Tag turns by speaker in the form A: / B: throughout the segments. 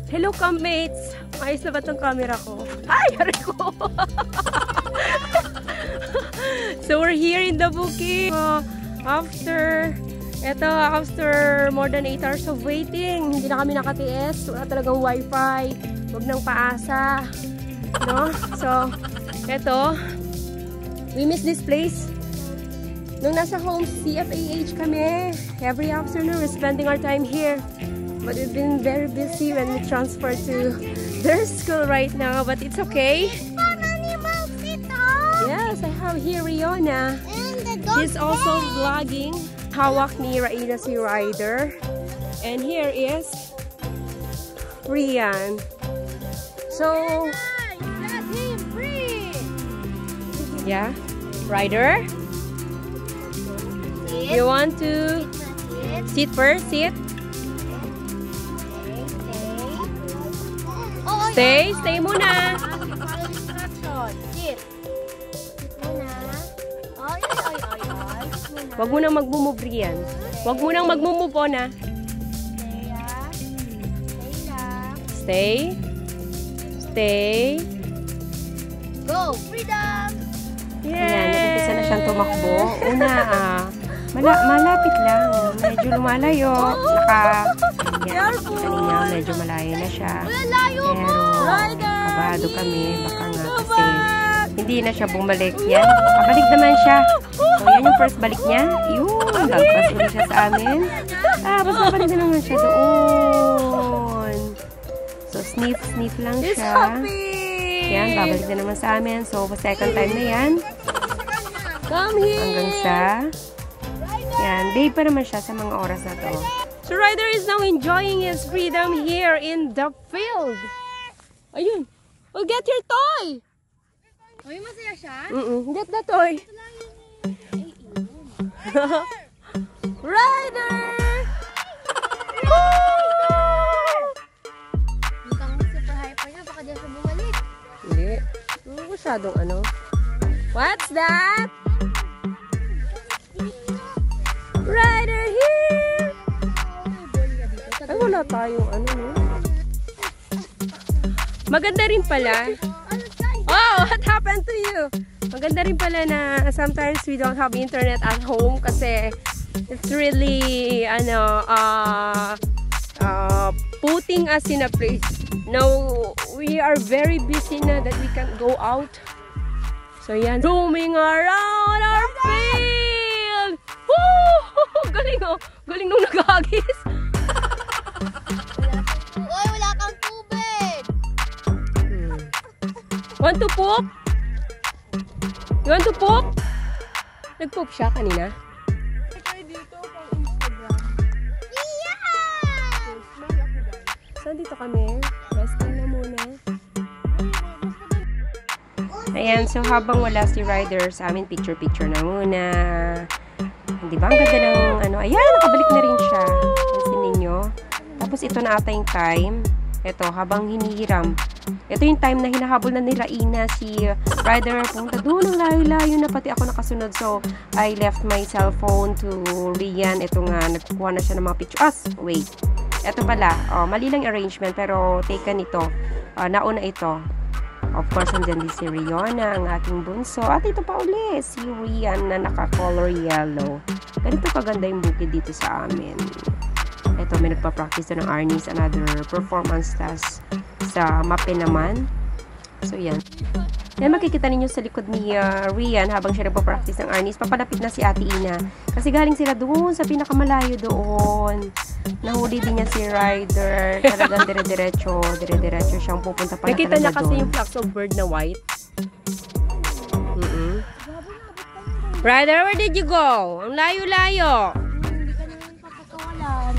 A: Hello, campmates! Ayos na ba itong camera ko? Ay! Hari ko! So, we're here in the bukid. After more than 8 hours of waiting, hindi na kami nakatiis. Wala talagang wifi. Huwag nang paasa. No? So, eto. We miss this place. Nung nasa home CFAH kami, every afternoon we're spending our time here. But we've been very busy when we transfer to their school right now. But it's okay. Yes, I have here Riona. She's also vlogging. Hawak ni Raina si Ryder. And here is Rian. So, yeah, Ryder. You want to sit first? Sit. Stay muna. Wag mo nang mag-move yan. Wag mo nang mag-move on, ha. Stay.
B: Go! Freedom!
A: Yan, nag-umpisa na siyang tumakbo. Una, malapit lang. Medyo lumalayo. Yan, kanina medyo malayo na siya. Pero, kabado kami. Baka nga kasi hindi na siya bumalik. Yan, kabalik naman siya. So, yan yung first balik niya. Yun, lagpas ulit siya sa amin. Tapos nabalik na naman siya doon. So, sniff lang siya. Yan, babalik na naman sa amin. So, second time na yan.
B: Come here!
A: Hanggang sa... Yan, day pa naman siya sa mga oras na to. So, Ryder is now enjoying his freedom here in the field. Ayun. Oh, get your toy!
B: Uy, masaya siya?
A: Get the toy. Ryder!
B: Mukhang super hyper niya. Baka diyan siya bumalik.
A: Hindi. Masyadong ano. What's that? Ryder here! Ay, wala tayong ano, no? Maganda rin pala. Oh, what happened to you? Maganda rin pala na sometimes we don't have internet at home kasi it's really, putting us in a place. Now, we are very busy na that we can't go out. So, yan. Zooming around our field! Woo! Galing, oh! Galing nung nag-hagis.
B: Uy, wala kang tubig!
A: Want to poop? You want to poop? Nag-poop siya kanina?
B: Dito pang Instagram. Yeah!
A: So, dito kami. Resting na muna. Ayan, so habang wala si Ryder sa amin, picture-picture na muna. Di ba? Ang ganda ng ano. Ayan, nakabalik na rin siya. Pansin ninyo. Tapos ito na ata yung time. Ito, habang hinihiram. Ito yung time na hinahabol na ni Raina si Ryder. Punta doon ang layo-layo na pati ako nakasunod. So, I left my cellphone to Rian. Ito nga, nagkukuha na siya ng mga pictures. Wait. Ito pala. Mali lang arrangement pero taken ito. Nauna ito. Of course, andyan din si Riona, ang aking bunso. At ito pa uli, si Rian na naka-color yellow. Ganito kaganda yung bukid dito sa amin. Ito, may nagpa-practice ng Arnis, another performance task sa MAPE naman. So, yan. Yan, makikita ninyo sa likod ni Rian habang siya nagpa-practice ng Arnis. Papalapit na si Ate Ina. Kasi galing sila doon sa pinakamalayo doon. Nahuli din niya si Ryder. Talagang dire-diretso siyang pupunta pala. Nakita niya kasi yung flocks of bird na white. Ryder, where did you go? Ang layo-layo.
B: Hindi ka naman papakawalan.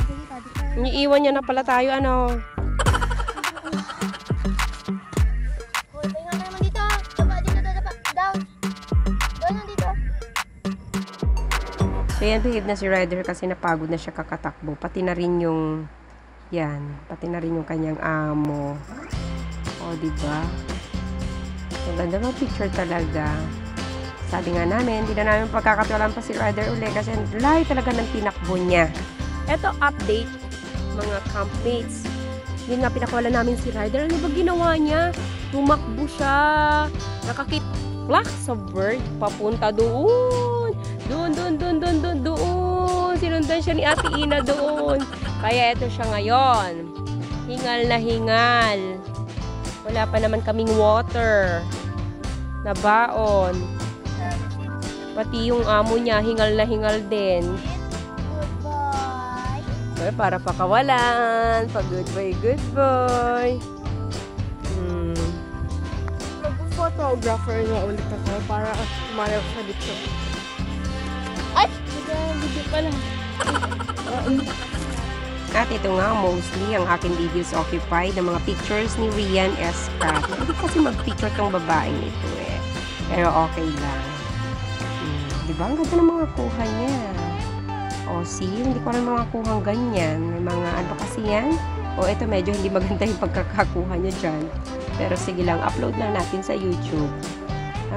A: Iiwan niya na pala tayo, ano.
B: Tingnan naman dito. Dito. Down. Down dito.
A: So, yan, behave na si Ryder kasi napagod na siya kakatakbo. Pati na rin yung, yan, pati na rin yung kanyang amo. O, diba? Ang ganda ng picture talaga. Sabi nga namin, hindi na namin pagkakatiwalaan pa si Ryder uli kasi layo talaga ng tinakbo niya. Eto, update, mga campmates. Yun nga, pinakawala namin si Ryder. Ano ba ginawa niya? Tumakbo siya. Nakakit-plak sa bird. Papunta doon. Doon. Sinundan siya ni Ate Ina doon. Kaya ito siya ngayon. Hingal na hingal. Wala pa naman kaming water. Na baon. Pati yung amo niya, hingal na hingal din.
B: Goodbye.
A: Para pakawalan. Good boy.
B: Mag-photographer nga ulit ako para umayaw sa dito. Ay! Video pala.
A: At ito nga, mostly, ang aking videos occupied ng mga pictures ni Rian S. Pratt. Hindi kasi mag-picture tong babaeng ito eh. Pero okay lang. Diba? Ang ganda ng mga kuha niya. O, see? Hindi ko rin mga kuhang ganyan. May mga ano kasi yan. O, ito medyo hindi maganda yung pagkakakuha niya dyan. Pero sige lang, upload na natin sa YouTube.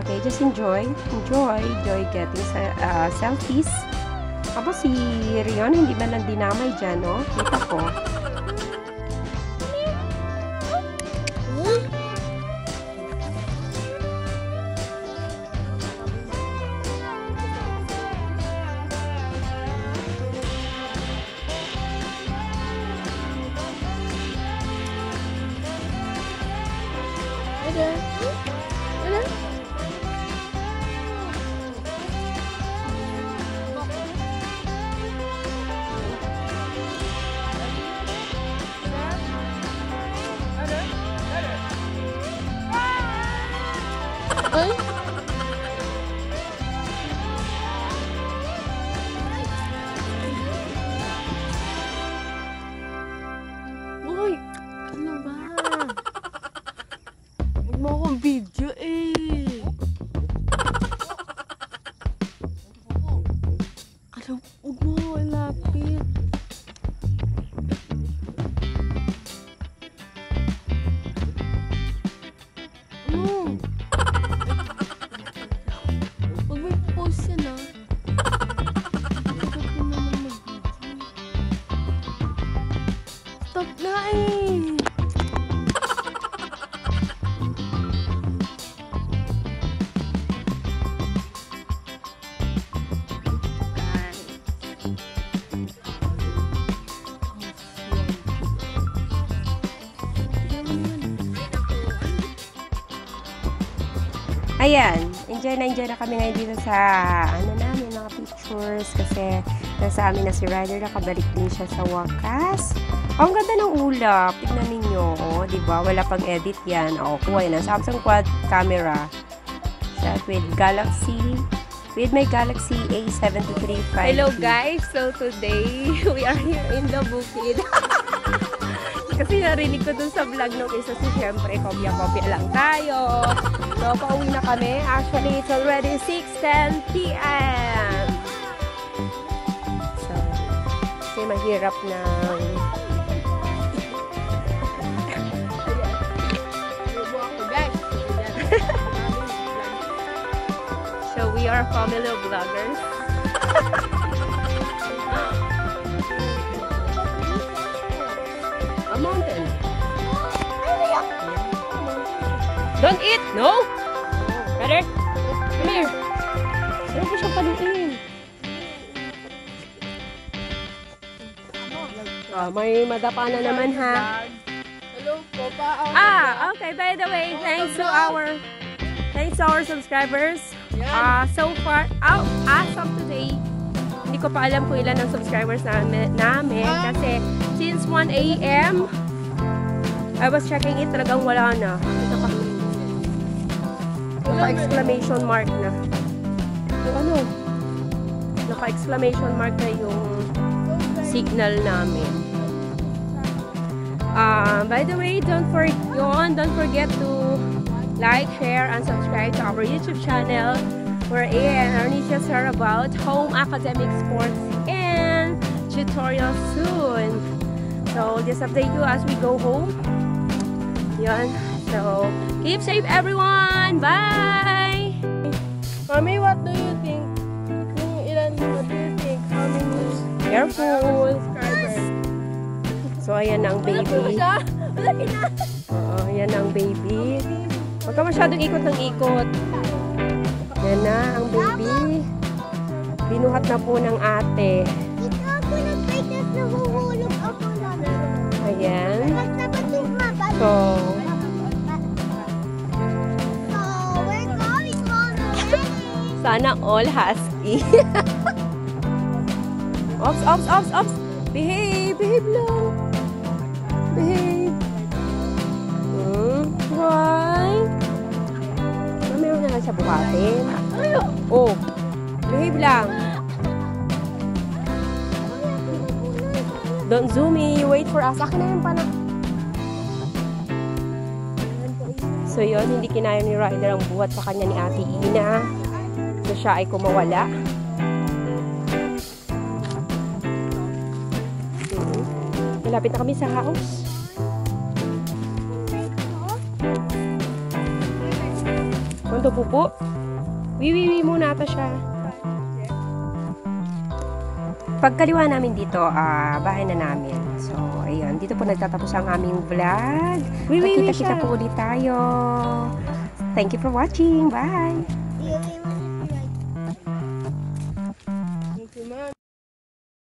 A: Okay, just enjoy getting selfies. Tapos si Rion, hindi man lang dinamay dyan, no? Kita ko.
B: Uy! Ano ba? Huwag mo akong video eh. Alam, huwag mo ako ilapit. Ano? Huwag mo i-post yan ah. Stop na eh!
A: Ayan, enjoy na kami ngayon dito sa namin, mga pictures kasi nasa amin na si Ryder, nakabalik din siya sa wakas. Oh, ang ganda ng ulap. Tignan ninyo, oh, di ba? Wala pang edit yan. Oh, kuha yan. Samsung quad camera. Shot with my Galaxy A735.
B: Hello guys, so today we are here in the bukid. Kasi narinig ko dun sa vlog nung isa, so syempre kopya-kopya lang tayo. So pauwi na kami. Actually, it's already 6:10 PM.
A: So, kasi mahirap na
B: So we are family vloggers.
A: a mountain. Don't eat! No! Ryder, come here. Huwag ko siyang paluin. May madapa na naman ha.
B: Hello po pa.
A: Okay. By the way, thanks to our subscribers. So far, as of today, hindi ko pa alam kung ilan ang subscribers namin kasi since 1 AM, I was checking it, talagang wala na. Naka-exclamation mark na. Yung naka-exclamation mark na yung signal namin. By the way, don't forget to like, share, and subscribe to our YouTube channel wherein our niches are about home academic sports and tutorials soon. So, just update you as we go home. Yan. So, keep safe everyone! Bye!
B: Mommy, what do you think? What do you think? How many
A: Careful!
B: subscribers?
A: So, ayan na ang baby. Oo, yan na ang baby. Huwag ka masyadong ikot ng ikot. Yan na ang baby. Binuhat na po ng ate.
C: Ito ako nag-fight at nahuhulog ako lang.
A: Ayan.
C: Nagtabatong mabalik.
A: So,
C: We're going home already.
A: sana all husky. Ops, ops, ops, ops. Behave, behave lang. Behave. Why? Meron na lang siya buhatin. Oh, behave lang. Don't zoom me. Wait for us. Akin na yung panak. So yun, hindi kinaya ni Ryder ang buhat sa kanya ni Ate Ina. So siya ay kumawala. Malapit na kami sa house. Ano po po? Wiwiwi muna ata siya. Pagkaliwa namin dito, bahay na namin. So, ayun. Dito po nagtatapos ang aming vlog. Kita-kita po ulit tayo. Thank you for watching. Bye!
C: Yung